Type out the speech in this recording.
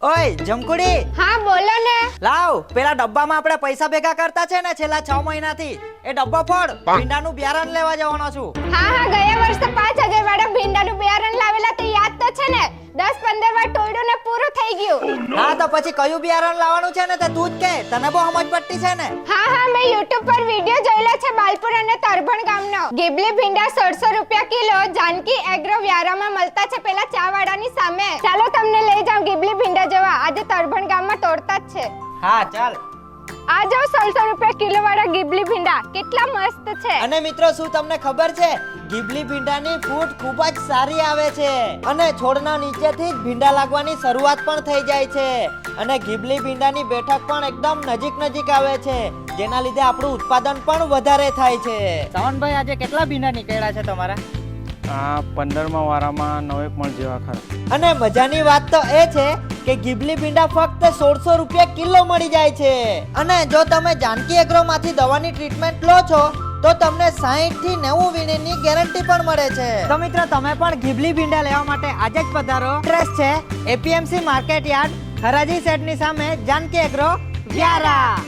ઓય જમકુડી, હા બોલો ને. લાવ પેલા ડબ્બામાં આપણે પૈસા ભેગા કરતા છે ને છેલ્લા 6 મહિનાથી, એ ડબ્બો ફોડ. ભીંડાનું બિયારણ લેવા જવાનો છું. હા ગયા વર્ષે 5000 વાળા ભીંડાનું બિયારણ લાવેલા તે યાદ તો છે ને? 10-15 વાર તોડ્યું ને પૂરું થઈ ગયું. હા તો પછી કયું બિયારણ લાવવાનું છે ને તે તું જ કે, તને બહુ સમજ પડતી છે ને. હા મેં YouTube પર વિડિયો જોયેલો છે બાલપુર અને તરભણ ગામનો. ગીબલી ભીંડા 150 રૂપિયા કિલો જાનકી એગ્રો વ્યારામાં મળતા છે પેલા ચા વાળાની સામે. ચાલો તમને લઈ જાઉં ગીબલી ભીંડા જોવા. આજે તરભણ ગામમાં તોડતા જ છે. હા ચાલ. આ જો 150 રૂપિયા કિલો વાળા ગીબલી ભીંડા કેટલા મસ્ત છે. અને મિત્રો શું તમને ખબર છે, ગીબલી ભીંડાની ફૂટ ખૂબ જ સારી આવે છે અને છોડના નીચેથી જ ભીંડા લાગવાની શરૂઆત પણ થઈ જાય છે અને ગીબલી ભીંડાની બેઠક પણ એકદમ નજીક આવે છે, જેના લીધે આપણું ઉત્પાદન પણ વધારે થાય છે. સાવનભાઈ આજે કેટલા ભીંડા નીકળ્યા છે તમારા? આ 15મા વારામાં 9 મણ જેવા ખરા. અને મજાની વાત તો એ છે કે ગીબલી ભીંડા ફક્ત 1600 રૂપિયા કિલો મળી જાય છે. અને જો તમે જાનકી એગ્રો માંથી દવાની ટ્રીટમેન્ટ લો છો તો તમને 60 થી 90 વીણીની ગેરંટી પણ મળે છે. તો મિત્રો તમે પણ ગીબલી ભીંડા લેવા માટે આજે જ પધારો. એડ્રેસ છે એપીએમસી માર્કેટ યાર્ડ, હરાજી શેડની સામે, જાનકી એગ્રો વ્યારા.